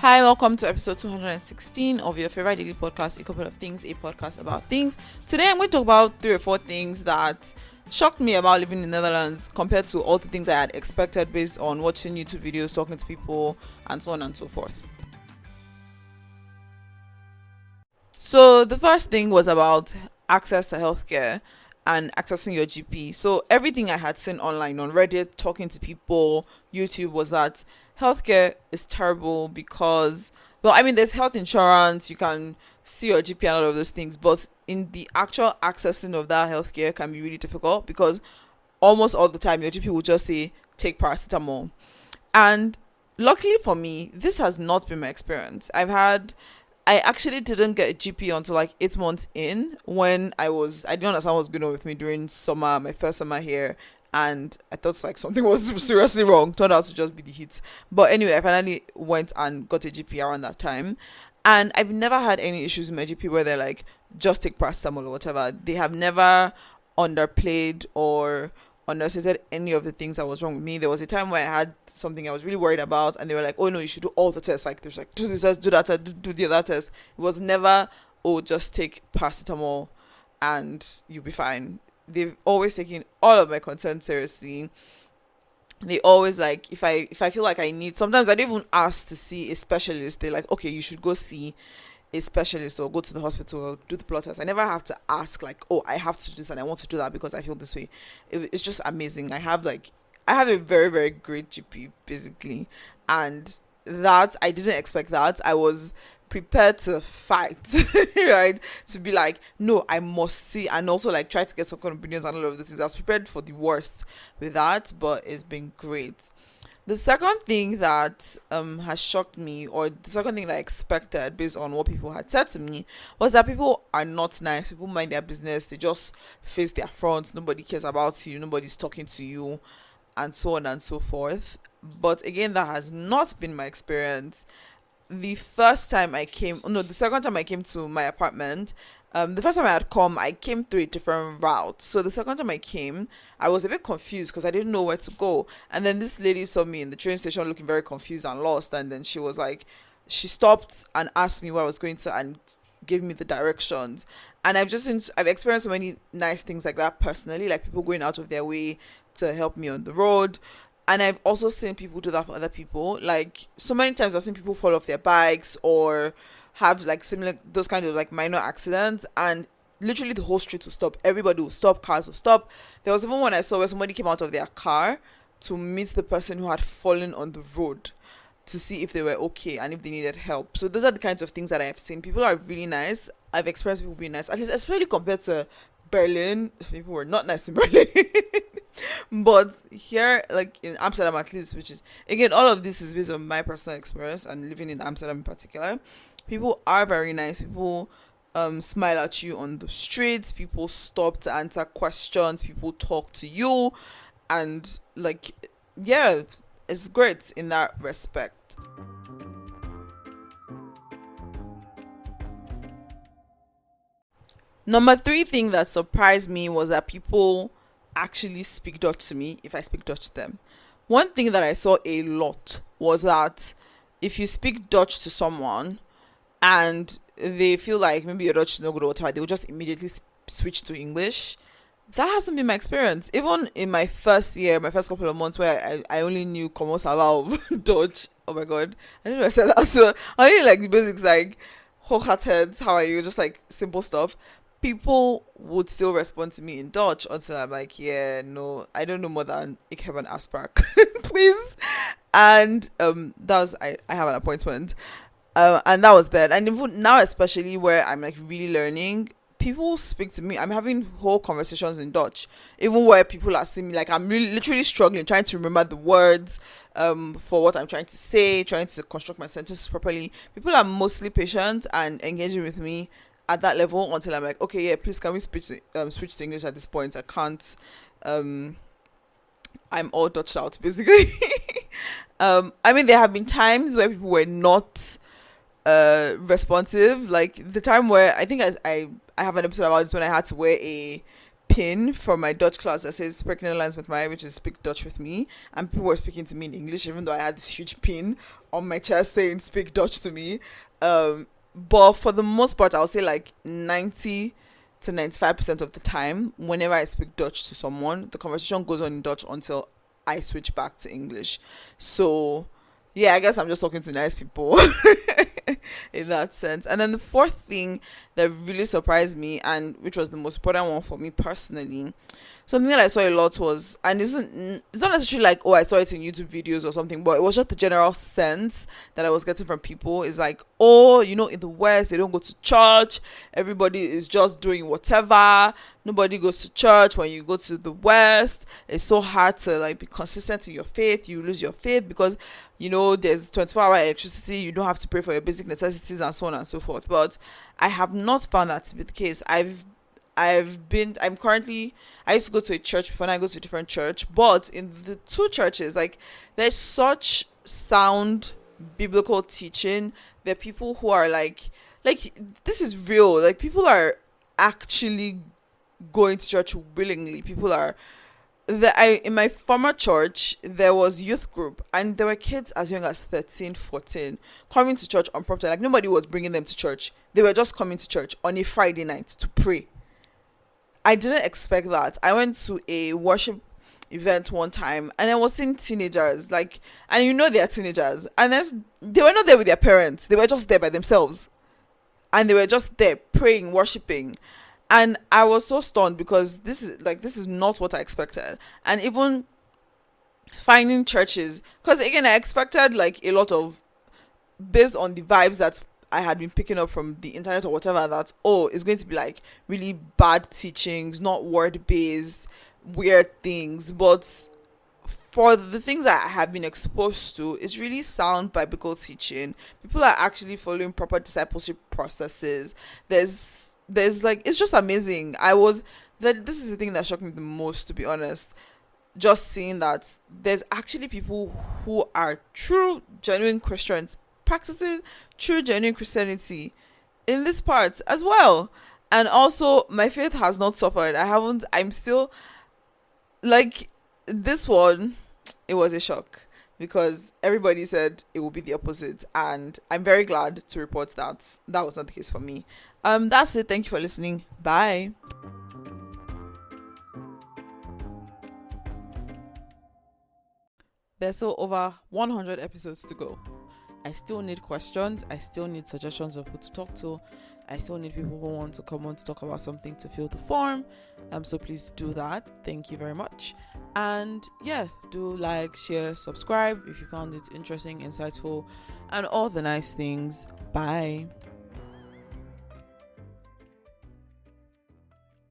Hi, welcome to episode 216 of your favorite daily podcast, A Couple of Things, a podcast about things. Today I'm going to talk about 3 or 4 things that shocked me about living in the Netherlands compared to all the things I had expected based on watching YouTube videos, talking to people, and so on and so forth. So the first thing was about access to healthcare and accessing your GP. So everything I had seen online on Reddit, talking to people, YouTube was that healthcare is terrible because, well, I mean, there's health insurance, you can see your GP and all of those things, but in the actual accessing of that healthcare can be really difficult because almost all the time your GP will just say take paracetamol. And luckily for me, this has not been my experience. I actually didn't get a GP until like 8 months in when I didn't understand what was going on with me during summer, my first summer here. And I thought like something was seriously wrong. Turned out to just be the heat. But anyway, I finally went and got a GP around that time. And I've never had any issues with my GP where they're like, just take paracetamol or whatever. They have never underplayed or understated any of the things that was wrong with me. There was a time where I had something I was really worried about, and they were like, "Oh no, you should do all the tests." Like, there's like, do this test, do that test, do the other test. It was never, "Oh, just take paracetamol, and you'll be fine." They've always taken all of my concerns seriously. They always like, if I feel like I need, sometimes I don't even ask to see a specialist. They're like, "Okay, you should go see a specialist or go to the hospital or do the blood test." I never have to ask like, "Oh, I have to do this and I want to do that because I feel this way." It's just amazing. I have a very, very great GP basically, and that I didn't expect that. I was prepared to fight, right? To be like, no, I must see, and also like try to get some kind of opinions and all of the things. I was prepared for the worst with that, but it's been great. The second thing that has shocked me, or the second thing that I expected based on what people had said to me, was that people are not nice. People mind their business. They just face their front. Nobody cares about you. Nobody's talking to you, and so on and so forth. But again, that has not been my experience. The second time I came to my apartment, the first time I had come, I came through a different route. So the second time I came, I was a bit confused because I didn't know where to go. And then this lady saw me in the train station looking very confused and lost. And then she stopped and asked me where I was going to and gave me the directions. And I've experienced so many nice things like that personally, like people going out of their way to help me on the road. And I've also seen people do that for other people. Like so many times I've seen people fall off their bikes or have like similar those kind of like minor accidents, and literally the whole street will stop. Everybody will stop, cars will stop. There was even one I saw where somebody came out of their car to meet the person who had fallen on the road to see if they were okay and if they needed help. So those are the kinds of things that I have seen. People are really nice. I've experienced people being nice, at least especially compared to Berlin. People were not nice in Berlin. But here, like in Amsterdam at least, which is again, all of this is based on my personal experience and living in Amsterdam in particular, people are very nice. People smile at you on the streets. People stop to answer questions. People talk to you, and like, yeah, it's great in that respect. Number three thing that surprised me was that people actually speak Dutch to me if I speak Dutch to them. One thing that I saw a lot was that if you speak Dutch to someone and they feel like maybe your Dutch is not good or whatever, they will just immediately switch to English. That hasn't been my experience. Even in my first year, my first couple of months where I only knew Como Salva Dutch. Oh my god. I didn't know I said that. So I only like the basics like head, how are you? Just like simple stuff. People would still respond to me in Dutch until I'm like, yeah, no, I don't know more than ik heb een afspraak, please. And I have an appointment. And that was that. And even now, especially where I'm like really learning, people speak to me. I'm having whole conversations in Dutch, even where people are seeing me like I'm really literally struggling, trying to remember the words for what I'm trying to say, trying to construct my sentences properly. People are mostly patient and engaging with me at that level until I'm like, okay, yeah, please can we switch to English at this point? I can't. I'm all Dutched out basically. I mean, there have been times where people were not responsive, like the time where I think I have an episode about this when I had to wear a pin from my Dutch class that says "Spreek Nederlands met mij," which is "Speak Dutch with me," and people were speaking to me in English, even though I had this huge pin on my chest saying "Speak Dutch to me." But for the most part, I'll say like 90 to 95% of the time, whenever I speak Dutch to someone, the conversation goes on in Dutch until I switch back to English. So yeah, I guess I'm just talking to nice people in that sense. And then the fourth thing that really surprised me, and which was the most important one for me personally, something that I saw a lot was, and it's not necessarily like, oh, I saw it in YouTube videos or something, but it was just the general sense that I was getting from people is like, oh, in the West, they don't go to church, everybody is just doing whatever, nobody goes to church. When you go to the West, it's so hard to like be consistent in your faith. You lose your faith because there's 24-hour electricity, you don't have to pray for your basic necessities and so on and so forth. But I have not found that to be the case. I used to go to a church before, and I go to a different church, but in the two churches, like, there's such sound biblical teaching. There are people who are like this is real, like people are actually going to church willingly. People are in my former church, there was youth group, and there were kids as young as 13, 14 coming to church unprompted. Like, nobody was bringing them to church, they were just coming to church on a Friday night to pray. I didn't expect that. I went to a worship event one time, and I was seeing teenagers, like, and they are teenagers, and they were not there with their parents, they were just there by themselves, and they were just there praying, worshiping. And I was so stunned because this is not what I expected. And even finding churches, because again, I expected like a lot of, based on the vibes that I had been picking up from the internet or whatever, that it's going to be like really bad teachings, not word based, weird things. But for the things that I have been exposed to, it's really sound biblical teaching. People are actually following proper discipleship processes. There's like, it's just amazing. This is the thing that shocked me the most, to be honest. Just seeing that there's actually people who are true, genuine Christians practicing true, genuine Christianity in this part as well. And also, my faith has not suffered. I'm still like, this one, it was a shock because everybody said it will be the opposite, and I'm very glad to report that that was not the case for me. That's it. Thank you for listening. Bye. There's still over 100 episodes to go. I still need questions. I still need suggestions of who to talk to. I still need people who want to come on to talk about something to fill the form. So please do that. Thank you very much. And yeah, do like, share, subscribe if you found it interesting, insightful, and all the nice things. Bye.